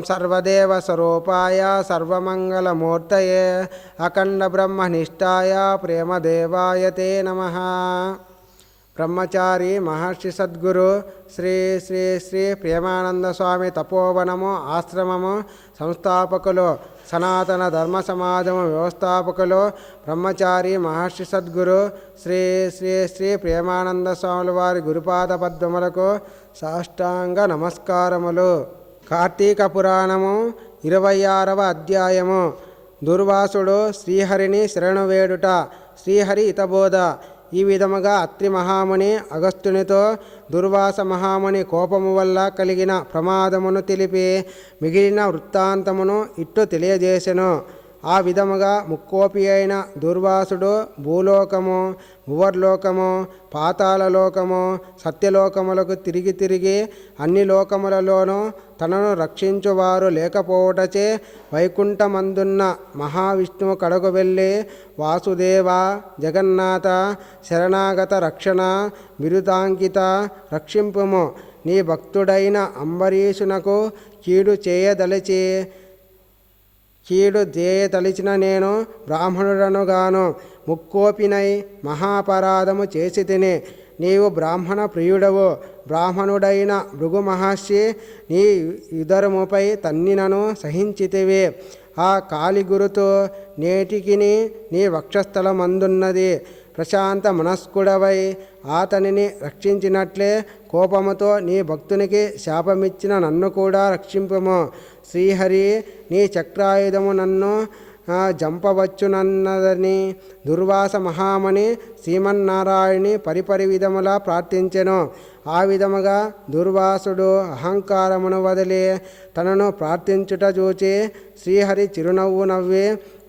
सर्वदेवस्वरूपाय सर्वमङ्गलमूर्तये अखण्डब्रह्मनिष्ठाय प्रेमदेवाय ते नमः। ब्रह्मचारी महर्षि सद्गुरु శ్రీ శ్రీ శ్రీ ప్రేమానంద స్వామి తపోవనము ఆశ్రమము సంస్థాపకులు, సనాతన ధర్మ సమాజము వ్యవస్థాపకులు బ్రహ్మచారి మహర్షి సద్గురు శ్రీ శ్రీ శ్రీ ప్రేమానంద స్వాముల వారి గురుపాద పద్మములకు సాష్టాంగ నమస్కారములు. కార్తీక పురాణము 26వ అధ్యాయము. దుర్వాసుడు శ్రీహరిని శరణు వేడుట. శ్రీహరి హితబోధ. ఈ విధముగా అత్రి మహాముని అగస్త్యునితో దుర్వాస మహాముని కోపము వల్ల కలిగిన ప్రమాదమును తెలిపి మిగిలిన వృత్తాంతమును ఇట్టు తెలియజేసెను. ఆ విధముగా ముక్కోపి అయిన దుర్వాసుడు భూలోకము, భువర్లోకము, పాతాళలోకము, సత్యలోకములకు తిరిగి తిరిగి అన్ని లోకములలోనూ తనను రక్షించువారు లేకపోవటచే వైకుంఠమందున్న మహావిష్ణువు కడకు వెళ్ళి, వాసుదేవ, జగన్నాథ, శరణాగత రక్షణ, బిరుదాంకిత, రక్షింపుము. నీ భక్తుడైన అంబరీషునకు కీడు చేయదలిచిన నేను బ్రాహ్మణుడనుగాను ముక్కోపినై మహాపరాధము చేసి తిని. నీవు బ్రాహ్మణ ప్రియుడవు. బ్రాహ్మణుడైన భృగు మహర్షి నీ యుధరముపై తన్నినను సహించితివి. ఆ కాలి గురుతు నేటికి నీ వక్షస్థలమందున్నది. ప్రశాంత మనస్కుడవై అతనిని రక్షించినట్లే కోపముతో నీ భక్తునికి శాపమిచ్చిన నన్ను కూడా రక్షింపుము. శ్రీహరి నీ చక్రాయుధము నన్ను జంపవచ్చునన్నదని దుర్వాస మహామణి శ్రీమన్నారాయణి పరిపరి విధములా ప్రార్థించెను. ఆ విధముగా దుర్వాసుడు అహంకారమును వదిలి తనను ప్రార్థించుట చూచి శ్రీహరి చిరునవ్వు నవ్వి,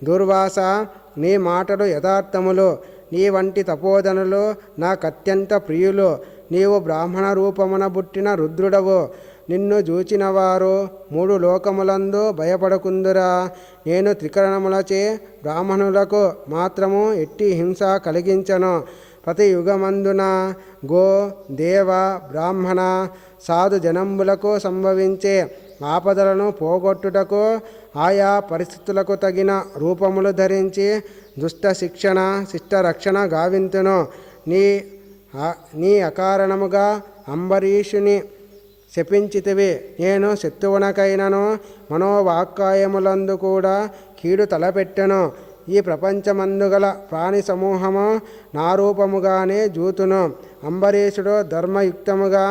దుర్వాస, నీ మాటలు యథార్థములు. నీ వంటి తపోధనులు నాకత్యంత ప్రియులు. నీవు బ్రాహ్మణ రూపమున పుట్టిన రుద్రుడవు. నిన్ను చూచిన వారు 3 లోకములందు భయపడకుందురా. నేను త్రికరణములచే బ్రాహ్మణులకు మాత్రము ఎట్టి హింస కలిగించను. ప్రతి యుగమందున గో, దేవ, బ్రాహ్మణ, సాధు జనంబులకు సంభవించే ఆపదలను పోగొట్టుటకు ఆయా పరిస్థితులకు తగిన రూపములు ధరించి దుష్ట శిక్షణ, శిష్ట రక్షణ గావింతును. నీ అకారణముగా అంబరీషుని శపించితివి. నేను శత్రువునకైనను మనోవాక్కాయములందు కూడా కీడు తలపెట్టెను. ఈ ప్రపంచమందుగల ప్రాణి సమూహము నా రూపముగానే జూతును. అంబరీషుడు ధర్మయుక్తముగా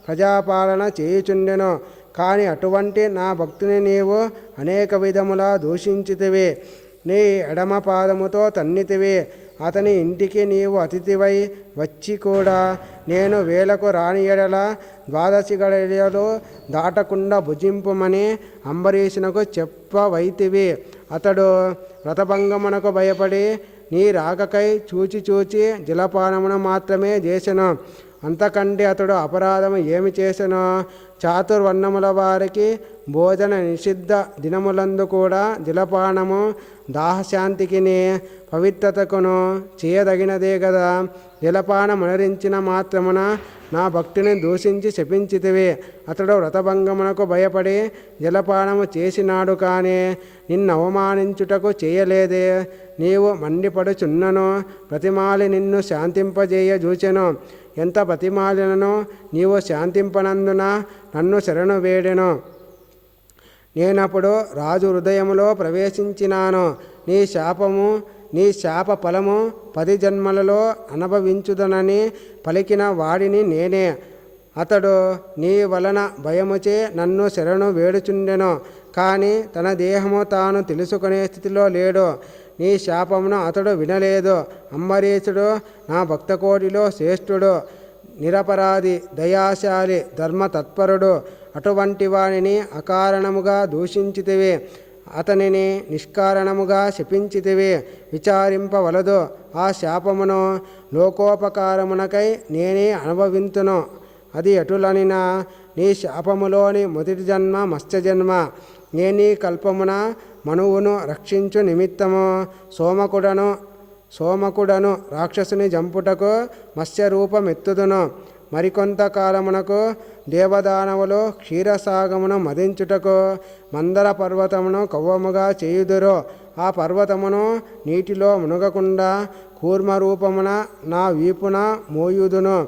ప్రజాపాలన చేయుచుండెను. కానీ అటువంటి నా భక్తుని నీవు అనేక విధములా దూషించితివి. నీ ఎడమ పాదముతో తన్నితివి. అతని ఇంటికి నీవు అతిథివై వచ్చి కూడా నేను వేలకు రాని ఎడల 12 గడియలు దాటకుండా భుజింపుమని అంబరీషునకు చెప్పవైతివి. అతడు వ్రతభంగమునకు భయపడి నీ రాకకై చూచి జలపానమును మాత్రమే చేసెను. అంతకంటే అతడు అపరాధము ఏమి చేసెనో చాతుర్వర్ణముల వారికి భోజన నిషిద్ధ దినములందు కూడా జలపానము దాహశాంతికి పవిత్రతకును చేయదగినదే కదా. జలపానమునరించిన మాత్రమున నా భక్తిని దూషించి శపించితివి. అతడు వ్రతభంగమునకు భయపడి జలపానము చేసినాడు, కానీ నిన్ను అవమానించుటకు చేయలేదే. నీవు మండిపడుచున్నను ప్రతిమాలి నిన్ను శాంతింపజేయ చూచెను. ఎంత ప్రతిమాలినను నీవు శాంతింపనందున నన్ను శరణు వేడెను. నేనప్పుడు రాజు హృదయములో ప్రవేశించినాను. నీ శాప ఫలము 10 జన్మలలో అనుభవించుదనని పలికిన వాడిని నేనే. అతడు నీ వలన భయముచే నన్ను శరణు వేడుచుండెను, కానీ తన దేహము తాను తెలుసుకునే స్థితిలో లేడు. నీ శాపమును అతడు వినలేదు. అంబరీషుడు నా భక్తకోటిలో శ్రేష్ఠుడు, నిరపరాధి, దయాశాలి, ధర్మతత్పరుడు. అటువంటి వానిని అకారణముగా దూషించితివి. అతనిని నిష్కారణముగా శపించితివి. విచారింపవలదు. ఆ శాపమును లోకోపకారమునకై నేనే అనుభవింతును. అది ఎటులనినా నీ శాపములోని మొదటి జన్మ మత్స్యజన్మ. నేనీ కల్పమున మనువును రక్షించు నిమిత్తము సోమకుడను రాక్షసుని జంపుటకు మత్స్యరూపమెత్తుదును. మరికొంతకాలమునకు దేవదానవులు క్షీరసాగమును మదించుటకు మందర పర్వతమును కవ్వముగా చేయుదురు. ఆ పర్వతమును నీటిలో మునగకుండా కూర్మరూపమున నా వీపున మోయుదును.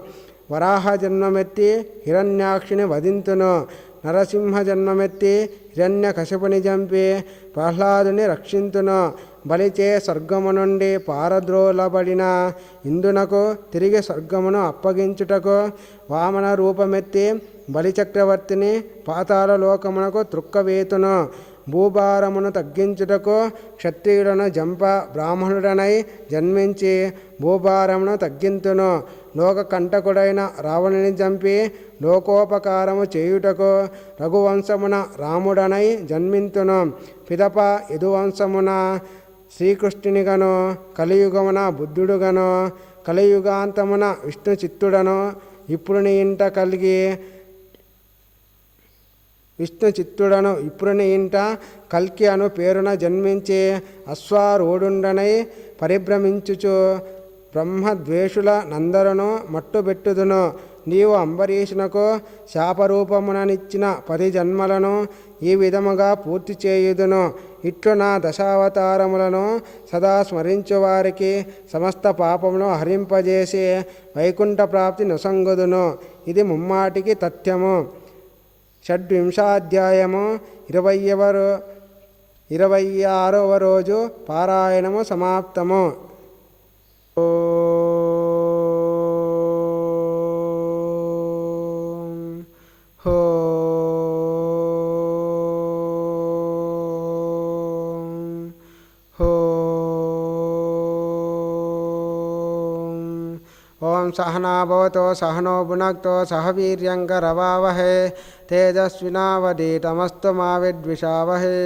వరాహ జన్మమెత్తి హిరణ్యాక్షిని వధింతును. నరసింహ జన్మమెత్తి హిరణ్యకశిపుని చంపి ప్రహ్లాదుని రక్షింతును. బలిచే స్వర్గము నుండి పారద్రోలబడిన ఇందునకు తిరిగి స్వర్గమును అప్పగించుటకు వామన రూపమెత్తి బలిచక్రవర్తిని పాతాళ లోకమునకు త్రుక్కవేతును. భూభారమును తగ్గించుటకు క్షత్రియులను జంప బ్రాహ్మణుడనై జన్మించి భూభారమును తగ్గింతును. లోకకంటకుడైన రావణుని చంపి లోకోపకారము చేయుటకు రఘువంశమున రాముడనై జన్మింతును. పిదప యదువంశమున శ్రీకృష్ణునిగను కలియుగమున బుద్ధుడుగను కలియుగాంతమున విష్ణు చిత్తుడను ఇప్పుడు నీ ఇంట కల్కి అను పేరున జన్మించి అశ్వారూఢుండనై పరిభ్రమించుచు బ్రహ్మద్వేషుల నందరను మట్టుబెట్టుదును. నీవు అంబరీషునకు శాపరూపముననిచ్చిన 10 జన్మలను ఈ విధముగా పూర్తి చేయుదును. ఇట్లు నా దశావతారములను సదా స్మరించు వారికి సమస్త పాపమును హరింపజేసి వైకుంఠ ప్రాప్తి నొసంగుదును. ఇది ముమ్మాటికి తథ్యము. షడ్వింశాధ్యాయము 26వ రోజు పారాయణము సమాప్తము. ఓం సహనా భవతో సహనో భునక్తో సహ వీర్యంకరవావహే తేజస్వినావధీతమస్తు మా విద్విషావహే.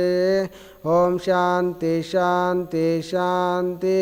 ఓం శాంతి శాంతి శాంతి.